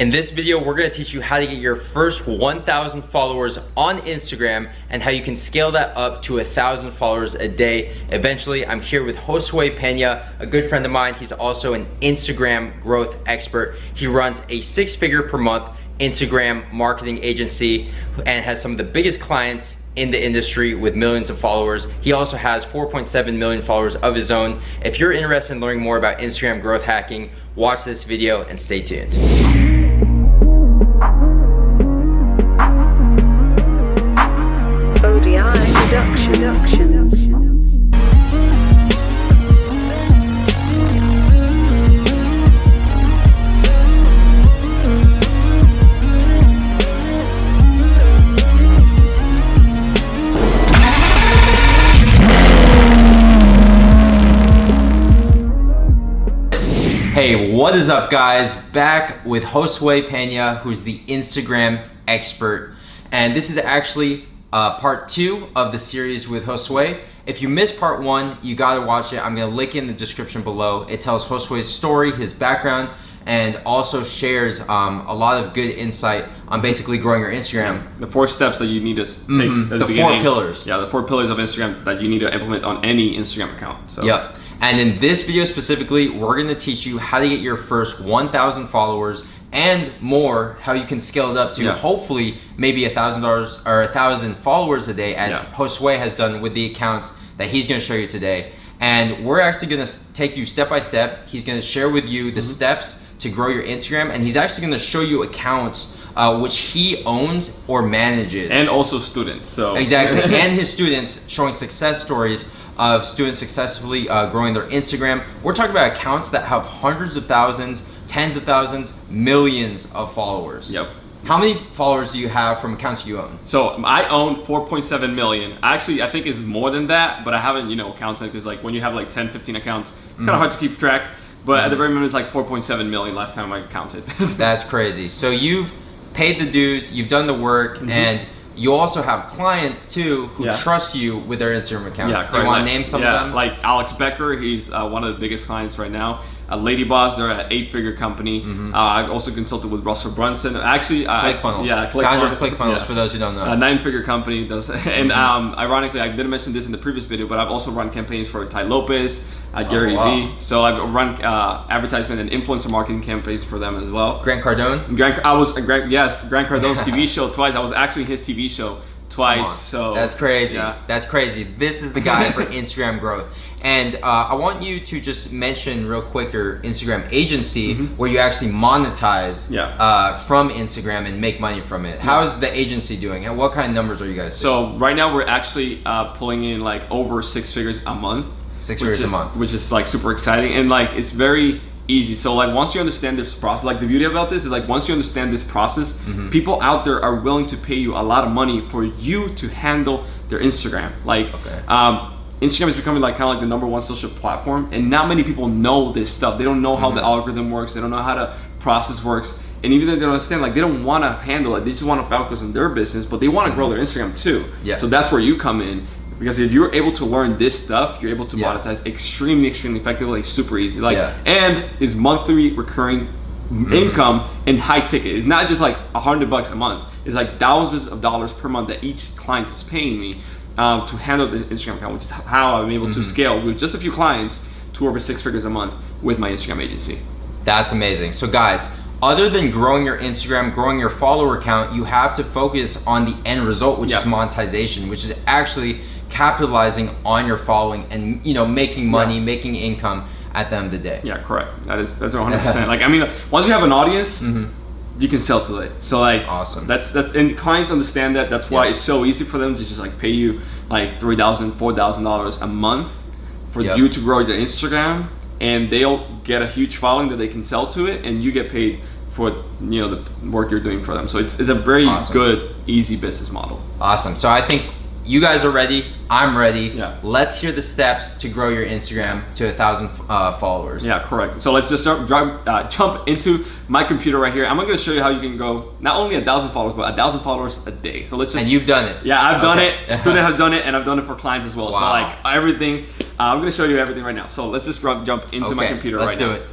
In this video, we're gonna teach you how to get your first 1,000 followers on Instagram and how you can scale that up to 1,000 followers a day. Eventually, I'm here with Josue Pena, a good friend of mine. He's also an Instagram growth expert. He runs a 6-figure per month Instagram marketing agency and has some of the biggest clients in the industry with millions of followers. He also has 4.7 million followers of his own. If you're interested in learning more about Instagram growth hacking, watch this video and stay tuned. Productions. Hey, what is up guys? Back with Josue Pena, who's the Instagram expert. And this is actually part 2 of the series with Josue. If you missed part 1, you gotta watch it. I'm gonna link it in the description below. It tells Josue's story, his background, and also shares a lot of good insight on basically growing your Instagram. The 4 steps that you need to take. The 4 pillars. Yeah, the 4 pillars of Instagram that you need to implement on any Instagram account. So. Yep. And in this video specifically, we're gonna teach you how to get your first 1,000 followers and more, how you can scale it up to hopefully maybe $1,000 or 1,000 followers a day, as Josue has done with the accounts that he's gonna show you today. And we're actually gonna take you step by step. He's gonna share with you the steps to grow your Instagram, and he's actually gonna show you accounts which he owns or manages. And also students, so. Exactly, and his students, showing success stories of students successfully growing their Instagram. We're talking about accounts that have hundreds of thousands, tens of thousands, millions of followers. Yep. How many followers do you have from accounts you own? So I own 4.7 million. Actually, I think it's more than that, but I haven't, counted, because like when you have like 10, 15 accounts, it's kind of hard to keep track. But at the very moment, it's like 4.7 million last time I counted. That's crazy. So you've paid the dues, you've done the work, and you also have clients too who trust you with their Instagram accounts. Yeah, do you want to name some of them? Like Alex Becker, he's one of the biggest clients right now. Lady Boss, they're an 8-figure company. I've also consulted with Russell Brunson. Actually, ClickFunnels. Founder of ClickFunnels, for those who don't know. A 9-figure company does, and ironically, I didn't mention this in the previous video, but I've also run campaigns for Ty Lopez, Gary Vee. So I've run advertisement and influencer marketing campaigns for them as well. Grant Cardone. Grant Cardone's TV show twice. I was actually in his TV show twice. So that's crazy. Yeah. That's crazy. This is the guy for Instagram growth. And I want you to just mention real quick your Instagram agency where you actually monetize from Instagram and make money from it. How is the agency doing? And what kind of numbers are you guys seeing? So right now we're actually pulling in like over 6 figures a month. 6 figures a month. Which is like super exciting, and like it's very easy. So like once you understand this process, like the beauty about this is like once you understand this process, people out there are willing to pay you a lot of money for you to handle their Instagram. Like Instagram is becoming like kind of like the #1 social platform, and not many people know this stuff. They don't know how the algorithm works. They don't know how the process works. And even though they don't understand, like they don't want to handle it. They just want to focus on their business, but they want to grow their Instagram too. So that's where you come in. Because if you're able to learn this stuff, you're able to monetize extremely effectively, super easy. Like, and is monthly recurring income and high ticket. It's not just like $100 a month. It's like thousands of dollars per month that each client is paying me to handle the Instagram account, which is how I'm able to scale with just a few clients to over 6 figures a month with my Instagram agency. That's amazing. So guys, other than growing your Instagram, growing your follower count, you have to focus on the end result, which is monetization, which is actually capitalizing on your following and making money, making income at the end of the day. Yeah, correct. That's 100%. Like I mean, once you have an audience, you can sell to it. So like awesome. That's and clients understand that. That's why it's so easy for them to just like pay you like $3,000, $4,000 a month for you to grow your Instagram, and they'll get a huge following that they can sell to it, and you get paid for the work you're doing for them. So it's a very good, easy business model. Awesome. So I think you guys are ready. I'm ready. Yeah. Let's hear the steps to grow your Instagram to 1,000 followers. Yeah, correct. So let's just jump into my computer right here. I'm going to show you how you can go not only 1,000 followers, but 1,000 followers a day. So let's just. And you've done it. Yeah, I've done it. A student has done it, and I've done it for clients as well. Wow. So like everything, I'm going to show you everything right now. So let's just jump into my computer right now. Let's do it.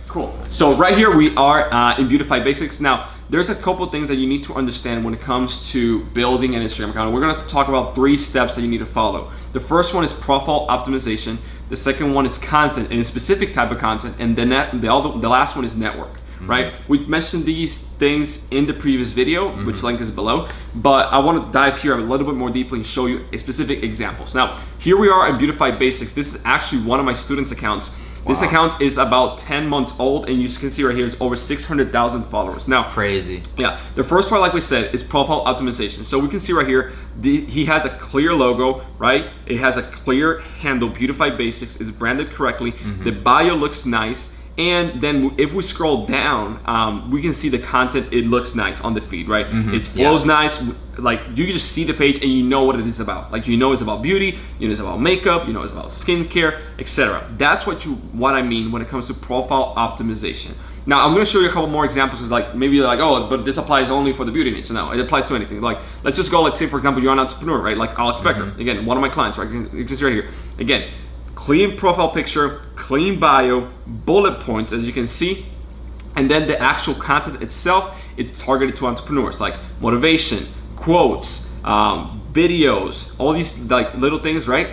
Cool. So right here we are in Beautify Basics. Now, there's a couple things that you need to understand when it comes to building an Instagram account. We're going to talk about 3 steps that you need to follow. The first one is profile optimization. The second one is content, and a specific type of content. And then the last one is network, right? We mentioned these things in the previous video, which link is below. But I want to dive here a little bit more deeply and show you specific examples. Now, here we are in Beautify Basics. This is actually one of my students' accounts. This account is about 10 months old, and you can see right here is over 600,000 followers. Now, crazy. Yeah, the first part, like we said, is profile optimization. So we can see right here, he has a clear logo, right? It has a clear handle, Beautify Basics, is branded correctly. The bio looks nice. And then if we scroll down, we can see the content, it looks nice on the feed, right? It flows nice. Like you just see the page and you know what it is about. Like you know it's about beauty, you know it's about makeup, you know it's about skincare, etc. That's what I mean when it comes to profile optimization. Now I'm gonna show you a couple more examples. It's like maybe you're like, oh, but this applies only for the beauty niche. No, it applies to anything. Like let's just go, like say for example, you're an entrepreneur, right? Like Alex Becker, again, one of my clients, right? You can see right here. Again, clean profile picture, clean bio, bullet points, as you can see. And then the actual content itself, it's targeted to entrepreneurs, like motivation, quotes, videos, all these like little things, right?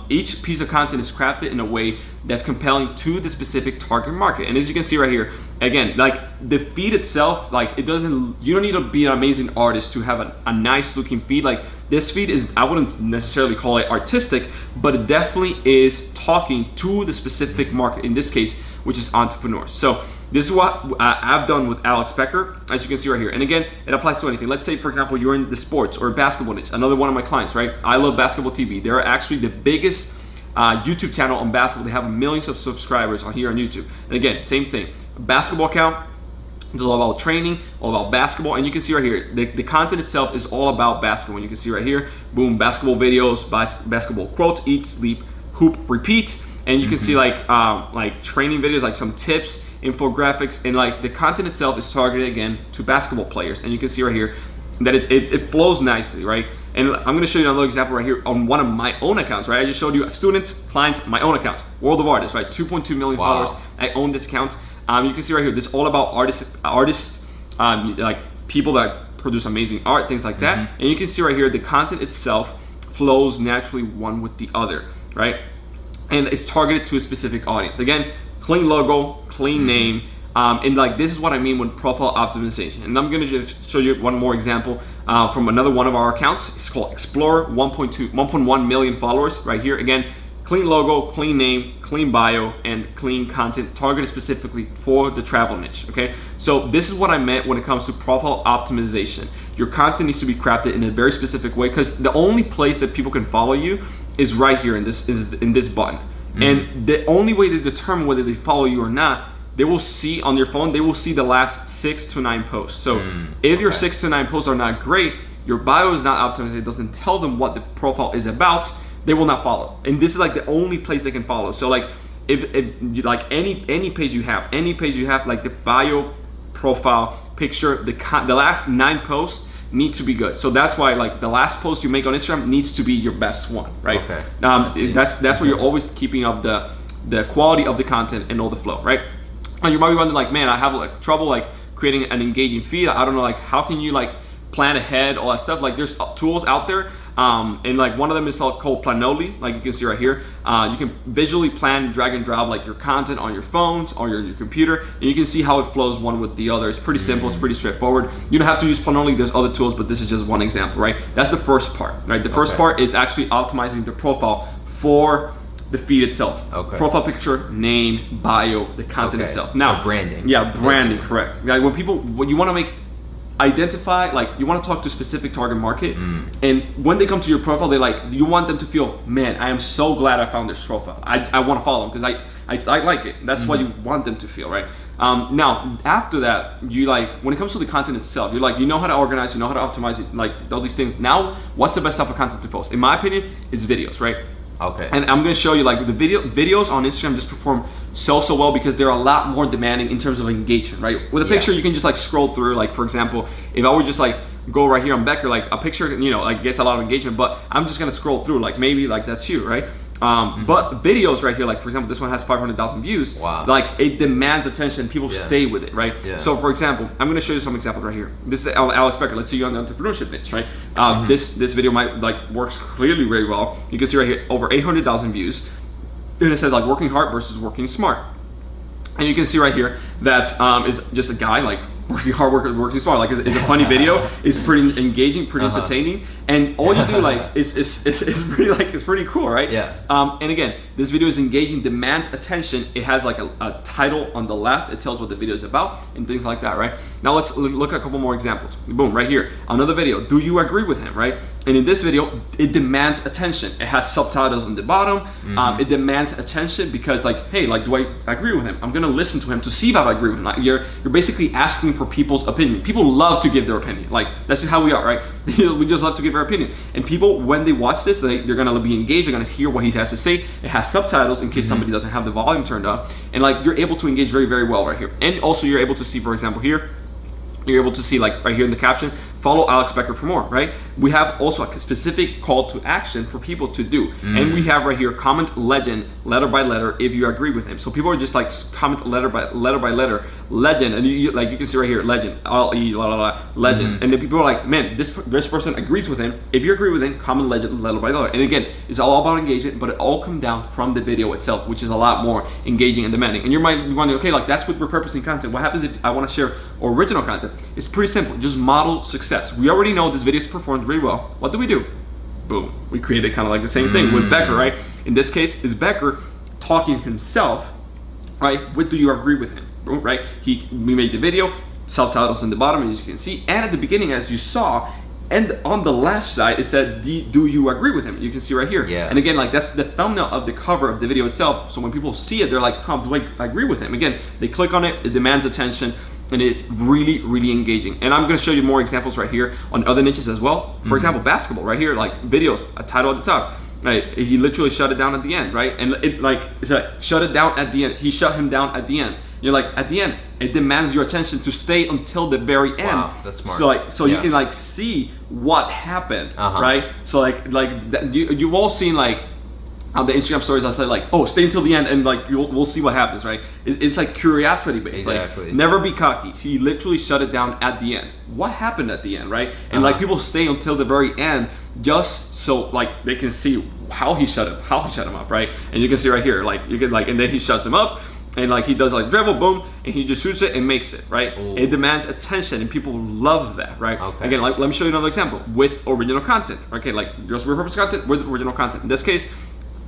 Each piece of content is crafted in a way that's compelling to the specific target market. And as you can see right here, again, like the feed itself, like you don't need to be an amazing artist to have a nice looking feed. Like this feed is, I wouldn't necessarily call it artistic, but it definitely is talking to the specific market, in this case, which is entrepreneurs. So this is what I've done with Alex Becker, as you can see right here. And again, it applies to anything. Let's say, for example, you're in the sports or basketball niche. Another one of my clients, right? I Love Basketball TV. They're actually the biggest YouTube channel on basketball. They have millions of subscribers on here on YouTube. And again, same thing. Basketball account. It's all about training, all about basketball, and you can see right here, the content itself is all about basketball. You can see right here, boom, basketball videos, basketball quotes, eat, sleep, hoop, repeat, and you can see like training videos, like some tips, infographics, and like the content itself is targeted again to basketball players. And you can see right here that it flows nicely, right? And I'm going to show you another example right here on one of my own accounts, right? I just showed you students, clients, my own accounts, World of Artists, right? 2.2 million followers. I own this account. You can see right here, this is all about artists, like people that produce amazing art, things like that. And you can see right here, the content itself flows naturally one with the other, right? And it's targeted to a specific audience. Again, clean logo, clean name, and like this is what I mean with profile optimization. And I'm gonna just show you one more example from another one of our accounts. It's called Explorer, 1.1 million followers right here. Again, clean logo, clean name, clean bio, and clean content targeted specifically for the travel niche, okay? So this is what I meant when it comes to profile optimization. Your content needs to be crafted in a very specific way, because the only place that people can follow you is right here in this button. And the only way to determine whether they follow you or not, they will see on your phone, they will see the last 6 to 9 posts. So if your 6 to 9 posts are not great, your bio is not optimized, it doesn't tell them what the profile is about, they will not follow. And this is like the only place they can follow. So like if you like any page you have, like the bio, profile, picture, the last 9 posts need to be good. So that's why like the last post you make on Instagram needs to be your best one, right? Okay. That's where you're always keeping up the quality of the content and all the flow, right? And you might be wondering like, man, I have like trouble like creating an engaging feed. I don't know, like how can you like plan ahead, all that stuff. Like there's tools out there, and like one of them is called Planoly, like you can see right here. You can visually plan, drag and drop like your content on your phones or your computer, and you can see how it flows one with the other. It's pretty simple, it's pretty straightforward. You don't have to use Planoly, there's other tools, but this is just one example, right? That's the first part, right? The first part is actually optimizing the profile for the feed itself. Profile picture, name, bio, the content itself. Now, so branding. Yeah, branding, correct. Like when you want to make identify, like you want to talk to a specific target market, and when they come to your profile, they like, you want them to feel, man, I am so glad I found this profile. I want to follow them because I like it. That's what you want them to feel, right? Now after that, you like, when it comes to the content itself, you're like, you know how to organize, you know how to optimize it, like all these things. Now what's the best type of content to post? In my opinion, is videos, right? And I'm gonna show you like the videos on Instagram just perform so well because they're a lot more demanding in terms of engagement, right? With a picture, you can just like scroll through. Like for example, if I would just like go right here on Becker, like a picture, you know, like gets a lot of engagement, but I'm just gonna scroll through, like maybe like that's you, right? But videos right here, like for example, this one has 500,000 views. Wow. Like it demands attention. People stay with it, right? Yeah. So for example, I'm gonna show you some examples right here. This is Alex Becker. Let's say you're on the entrepreneurship niche, right? This video might like works clearly very well. You can see right here over 800,000 views, and it says like working hard versus working smart. And you can see right here that is just a guy like working hard, working smart. Like it's a funny video. It's pretty engaging, pretty entertaining, and all you do like is pretty like it's pretty cool, right? Yeah. And again, this video is engaging, demands attention. It has like a title on the left. It tells what the video is about and things like that, right? Now let's look at a couple more examples. Boom, right here, another video. Do you agree with him, right? And in this video, it demands attention. It has subtitles on the bottom. It demands attention because like, hey, like, do I agree with him? I'm gonna listen to him to see if I agree with him. Like, you're basically asking for people's opinion. People love to give their opinion. Like that's just how we are, right? We just love to give our opinion. And people, when they watch this, they're gonna be engaged. They're gonna hear what he has to say. It has subtitles in case somebody doesn't have the volume turned up. And like you're able to engage very, very well right here. And also you're able to see, for example, here, you're able to see like right here in the caption, follow Alex Becker for more, right? We have also a specific call to action for people to do. And we have right here, comment legend, letter by letter, if you agree with him. So people are just like comment letter by letter, legend. And you like you can see right here, legend, L-E, legend. And then people are like, man, this person agrees with him. If you agree with him, comment legend, letter by letter. And again, it's all about engagement, but it all comes down from the video itself, which is a lot more engaging and demanding. And you might be wondering, okay, like that's with repurposing content. What happens if I want to share original content? It's pretty simple. Just model success. We already know this video's performed very well. What do? Boom. We created kind of like the same thing with Becker, right? In this case, is Becker talking himself, right? What do you agree with him, right? We made the video, subtitles in the bottom, as you can see, and at the beginning, as you saw, and on the left side, it said, do you agree with him? You can see right here. Yeah. And again, like that's the thumbnail of the cover of the video itself. So when people see it, they're like, do I agree with him? Again, they click on it, it demands attention, and it's really, really engaging. And I'm gonna show you more examples right here on other niches as well. For example, basketball right here, like videos, a title at the top. Right, he literally shut it down at the end, right? And it's like shut it down at the end. He shut him down at the end. You're like, at the end, it demands your attention to stay until the very end. Wow, that's smart. So you can like see what happened, right? So you've all seen like on the Instagram stories, I'll say like, oh, stay until the end and like we'll see what happens, right? It's like curiosity based. Exactly. Like never be cocky. He literally shut it down at the end. What happened at the end, right? And like people stay until the very end just so like they can see how he shut him up, right? And you can see right here, like you can like, and then he shuts him up. And like he does like dribble, boom, and he just shoots it and makes it, right? Ooh. It demands attention and people love that, right? Okay. Again, like let me show you another example with original content. Okay, like just repurpose content with original content. In this case,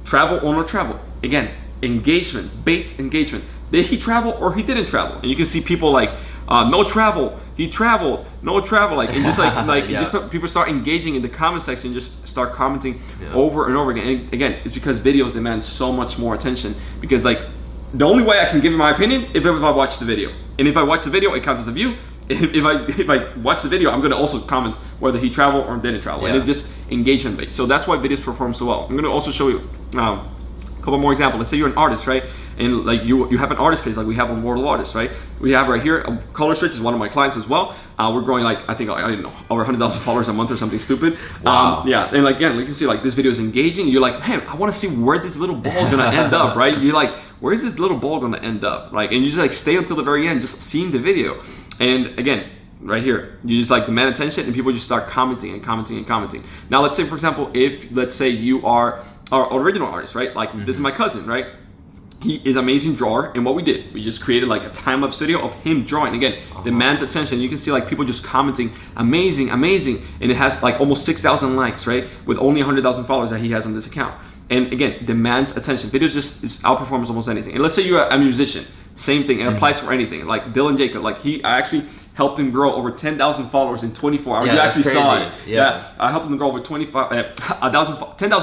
travel or no travel. Again, engagement, Bates engagement. Did he travel or he didn't travel? And you can see people like, no travel, he traveled, no travel, like, and just like Yeah. just people start engaging in the comment section, just start commenting over and over again. And again, it's because videos demand so much more attention because like, the only way I can give you my opinion if I watch the video. And if I watch the video, it counts as a view. If I watch the video, I'm going to also comment whether he traveled or didn't travel. And it's just engagement based. So that's why videos perform so well. I'm going to also show you a couple more examples. Let's say you're an artist, right? And like you have an artist page like we have on World of Artists, right? We have right here, Color Switch is one of my clients as well. We're growing like, I think, I don't know, over 100,000 followers a month or something stupid. Wow. Yeah, and like, again, you can see like this video is engaging. You're like, man, I want to see where this little ball is going to end up, right? You're like, where is this little ball going to end up? Like, and you just like stay until the very end, just seeing the video. And again, right here, you just like demand attention and people just start commenting and commenting and commenting. Now, let's say, for example, let's say you are our original artist, right? Like this is my cousin, right? He is an amazing drawer, and what we did, we just created like a time-lapse video of him drawing. Again, demands attention. You can see like people just commenting, amazing, amazing, and it has like almost 6,000 likes, right? With only 100,000 followers that he has on this account. And again, demands attention. Videos just outperforms almost anything. And let's say you're a musician, same thing. It applies for anything. Like Dylan Jacob, like I actually helped him grow over 10,000 followers in 24 hours. Yeah, you actually saw it. Yeah. I helped him grow over 10,000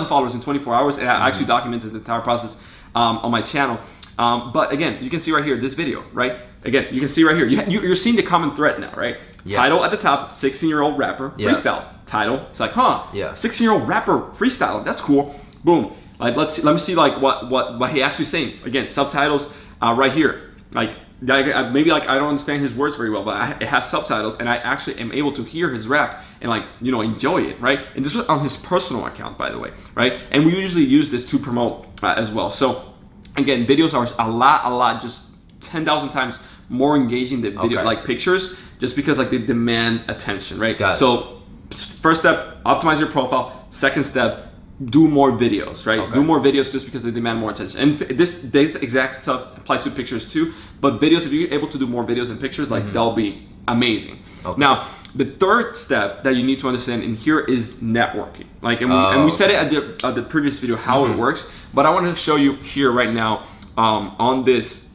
followers in 24 hours, and I actually documented the entire process on my channel. But again, you can see right here, this video, right? Again, you can see right here, you're seeing the common thread now, right? Yeah. Title at the top, 16-year-old rapper, freestyles. Title, it's like, 16-year-old rapper, freestyle, that's cool. Boom. Like, let me see like what he actually saying. Again, subtitles right here. Like, maybe like I don't understand his words very well, but it has subtitles, and I actually am able to hear his rap and like enjoy it, right? And this was on his personal account, by the way, right? And we usually use this to promote as well. So again, videos are a lot, just 10,000 times more engaging than video, like pictures, just because like they demand attention, right? So first step, optimize your profile. Second step, do more videos, right? Do more videos just because they demand more attention. And this exact stuff applies to pictures too, but videos, if you're able to do more videos and pictures, like they'll be amazing. Now, the third step that you need to understand in here is networking. Like, and we said it at the previous video how it works, but I want to show you here right now on this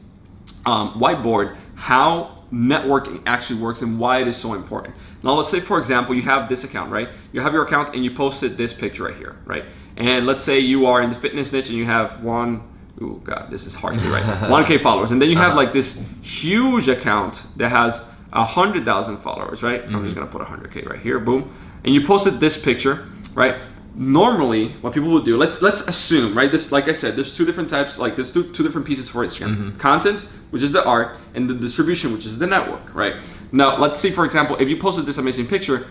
whiteboard how networking actually works and why it is so important. Now let's say, for example, you have this account, right? You have your account and you posted this picture right here, right? And let's say you are in the fitness niche and you have oh God, this is hard to write, 1K followers. And then you have like this huge account that has 100,000 followers, right? I'm just gonna put 100K right here, boom. And you posted this picture, right? Normally, what people will do, let's assume, right? This, like I said, there's two different types, like there's two different pieces for Instagram. Content, which is the art, and the distribution, which is the network, right? Now, let's see, for example, if you posted this amazing picture,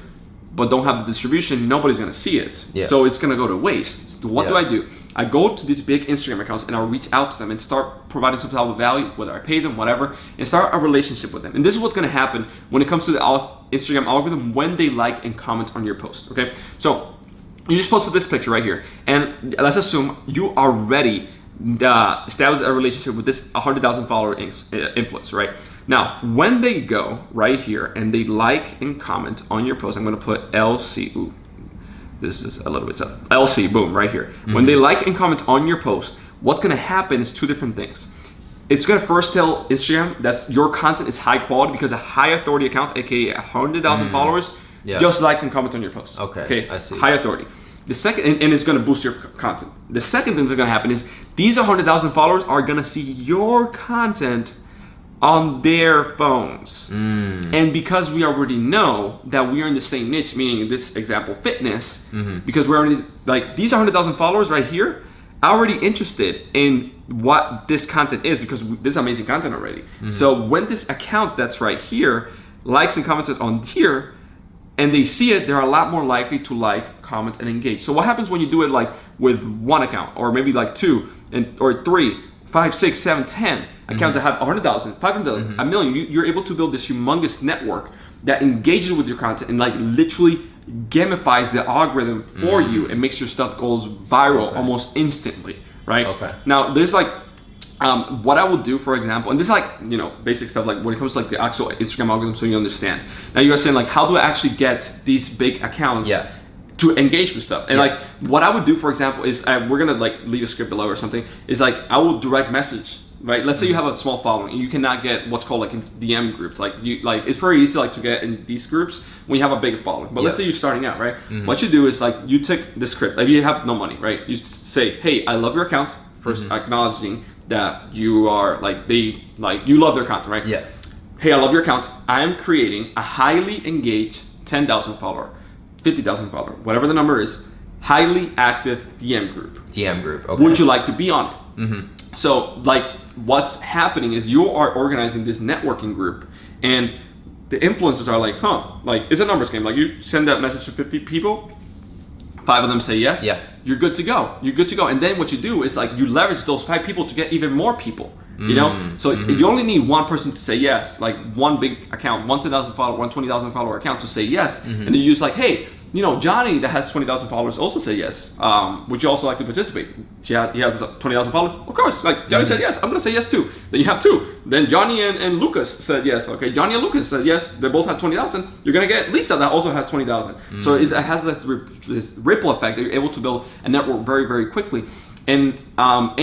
but don't have the distribution, nobody's gonna see it. So it's gonna go to waste. So what do? I go to these big Instagram accounts and I'll reach out to them and start providing some type of value, whether I pay them, whatever, and start a relationship with them. And this is what's gonna happen when it comes to the Instagram algorithm when they like and comment on your post, okay? So you just posted this picture right here, and let's assume you already established a relationship with this 100,000 follower influencer, right? Now, when they go right here and they like and comment on your post, I'm gonna put LC, ooh, this is a little bit tough, LC, boom, right here. When they like and comment on your post, what's gonna happen is two different things. It's gonna first tell Instagram that your content is high quality because a high authority account, aka 100,000 followers, just liked and comment on your post. Okay, I see. High authority. The second, and it's gonna boost your content. The second thing that's gonna happen is these 100,000 followers are gonna see your content on their phones. And because we already know that we are in the same niche, meaning in this example, fitness, because we're already, like these 100,000 followers right here, are already interested in what this content is because this is amazing content already. So when this account that's right here likes and comments on here, and they see it, they're a lot more likely to like, comment, and engage. So what happens when you do it like with one account, or maybe like two, or 3, 5, 6, 7, 10 accounts that have 100,000, 500,000, a million? You're able to build this humongous network that engages with your content and like literally gamifies the algorithm for you and makes your stuff goes viral almost instantly, right? Now there's like what I would do, for example, and this is like, basic stuff, like when it comes to like the actual Instagram algorithm, so you understand. Now you are saying like, how do I actually get these big accounts to engage with stuff? And like, what I would do, for example, is we're gonna like leave a script below or something, is like, I will direct message, right? Let's say you have a small following and you cannot get what's called like in DM groups. Like it's very easy like to get in these groups when you have a big following. But let's say you're starting out, right? What you do is like, you take the script, like you have no money, right? You say, hey, I love your account, first acknowledging that you are like, you love their content, right? Hey, I love your account. I'm creating a highly engaged 10,000 follower, 50,000 follower, whatever the number is, highly active DM group. Would you like to be on it? So like what's happening is you are organizing this networking group, and the influencers are like, like it's a numbers game. Like you send that message to 50 people, 5 of them say yes, you're good to go. And then what you do is like, you leverage those 5 people to get even more people, So you only need one person to say yes, like one big account, 10,000 follower, 20,000 follower account to say yes. And then you use like, hey, Johnny that has 20,000 followers also say yes. Would you also like to participate? He has 20,000 followers? Of course. Like Johnny said yes, I'm gonna say yes too. Then you have 2. Then Johnny and Lucas said yes. Okay, Johnny and Lucas said yes. They both had 20,000. You're gonna get Lisa that also has 20,000. So it has this ripple effect that you're able to build a network very, very quickly. And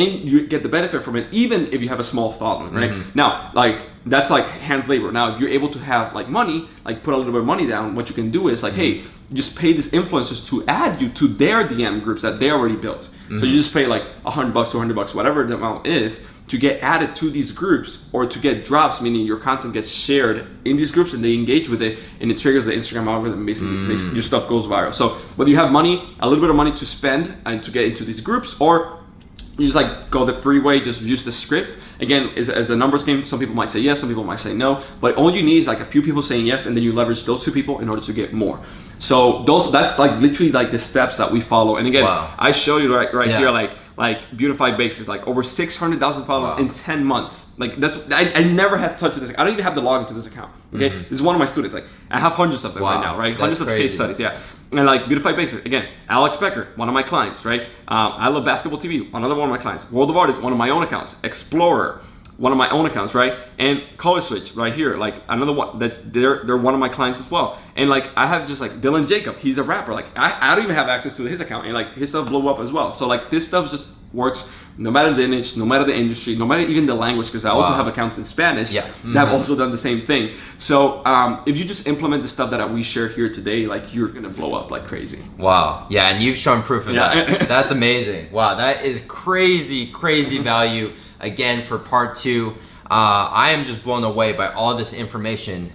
you get the benefit from it even if you have a small following, right? Now, like that's like hand labor. Now, if you're able to have like money, like put a little bit of money down, what you can do is like, hey, just pay these influencers to add you to their DM groups that they already built. So you just pay like $100, $200, whatever the amount is, to get added to these groups or to get drops, meaning your content gets shared in these groups and they engage with it, and it triggers the Instagram algorithm, basically makes your stuff goes viral. So whether you have money, a little bit of money to spend and to get into these groups, or you just like go the free way, just use the script. Again, as the numbers game, some people might say yes, some people might say no, but all you need is like a few people saying yes, and then you leverage those 2 people in order to get more. So that's like literally like the steps that we follow. And again, I show you right here, like Beautified Basics, like over 600,000 followers in 10 months. Like I never have touched this. I don't even have the login to this account. Okay, this is one of my students. Like I have hundreds of them right now, right? Hundreds of case studies, yeah. And like Beautified Basics, again, Alex Becker, one of my clients, right? I Love Basketball TV, another one of my clients. World of Artists, one of my own accounts. Explorer, one of my own accounts, right? And Color Switch right here, like another one that's they're one of my clients as well. And like I have just like Dylan Jacob, he's a rapper. Like I don't even have access to his account, and like his stuff blew up as well. So like this stuff just works no matter the niche, no matter the industry, no matter even the language, because I also have accounts in Spanish that have also done the same thing. So if you just implement the stuff that we share here today, like you're gonna blow up like crazy. Wow. Yeah, and you've shown proof of that. That's amazing. Wow, that is crazy value. Again, for part 2, I am just blown away by all this information.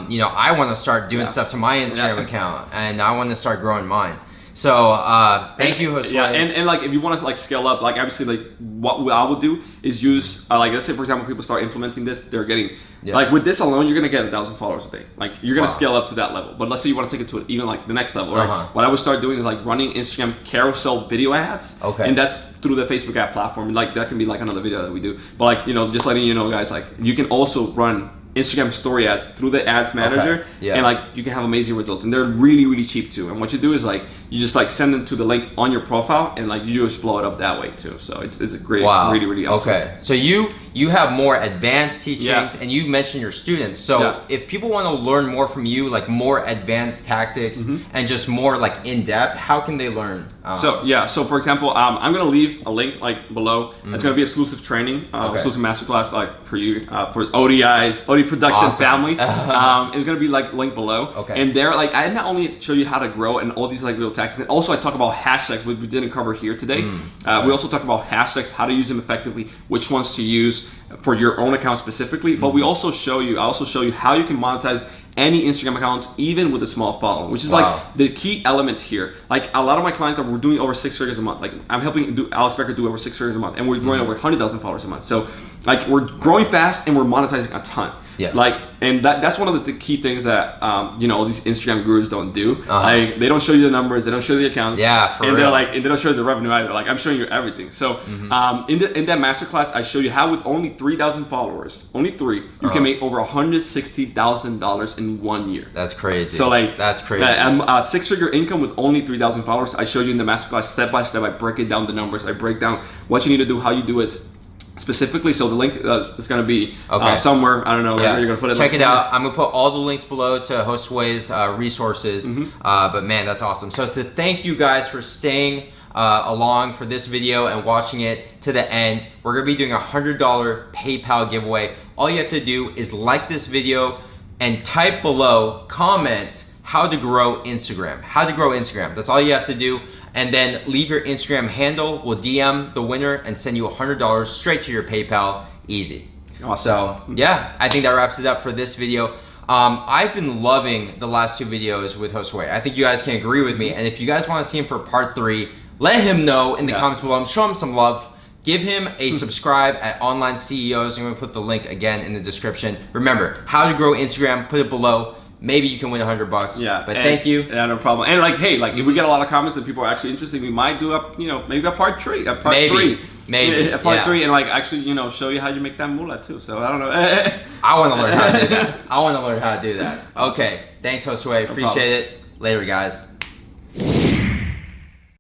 You know, I want to start doing stuff to my Instagram account, and I want to start growing mine. So thank you, Josue. Yeah, and like if you want to like scale up, like obviously like what I would do is use like let's say for example people start implementing this, they're getting like with this alone you're gonna get 1,000 followers a day. Like you're gonna scale up to that level. But let's say you want to take it to even like the next level, right? What I would start doing is like running Instagram carousel video ads. Okay. And that's through the Facebook ad platform. Like that can be like another video that we do. But like, you know, just letting you know guys, like you can also run Instagram story ads through the ads manager, and like you can have amazing results, and they're really cheap too. And what you do is like you just like send them to the link on your profile, and like you just blow it up that way too. So it's a great, really awesome. Okay, so you have more advanced teachings, and you mentioned your students. So if people want to learn more from you, like more advanced tactics and just more like in depth, how can they learn? So for example, I'm gonna leave a link like below. It's gonna be exclusive training, exclusive masterclass like for you for ODIs, OD production family. It's gonna be like linked below. Okay. And there, like I not only show you how to grow and all these like little tactics, and also I talk about hashtags, which we didn't cover here today. We also talk about hashtags, how to use them effectively, which ones to use for your own account specifically. But we also show you, I also show you how you can monetize any Instagram account, even with a small following, which is like the key element here. Like a lot of my clients we're doing over 6 figures a month. Like I'm helping Alex Becker do over 6 figures a month, and we're growing over 100,000 followers a month. So like we're growing fast and we're monetizing a ton. Yeah. Like, and that's one of the key things that you know, these Instagram gurus don't do. Like they don't show you the numbers, they don't show you the accounts. Yeah, for real. They're like, and they don't show you the revenue either. Like I'm showing you everything. So in that masterclass, I show you how with only 3,000 followers, only 3, you can make over $160,000 in 1 year. That's crazy. So like that's crazy. 6-figure income with only 3,000 followers. I show you in the masterclass step by step. I break it down the numbers. I break down what you need to do, how you do it. Specifically, so the link is going to be somewhere. I don't know where you're going to put it. Check it out. I'm going to put all the links below to Josue's resources. But man, that's awesome. So to thank you guys for staying along for this video and watching it to the end. We're going to be doing a $100 PayPal giveaway. All you have to do is like this video and type below, comment how to grow Instagram. How to grow Instagram. That's all you have to do. And then leave your Instagram handle. We'll DM the winner and send you $100 straight to your PayPal. Easy. Awesome. So yeah, I think that wraps it up for this video. I've been loving the last 2 videos with Josue. I think you guys can agree with me. And if you guys want to see him for part 3, let him know in the comments below. Show him some love. Give him a subscribe at Online CEOs. I'm going to put the link again in the description. Remember, how to grow Instagram, put it below. Maybe you can win $100. Yeah, but thank you. Yeah, no problem. And like, hey, like if we get a lot of comments that people are actually interested, we might do a, you know, maybe a part 3, a part 3, maybe a part 3, and like actually, you know, show you how you make that moolah too. So I don't know. I want to learn how to do that. I want to learn how to do that. Okay, thanks, Josue. Appreciate it. Later, guys.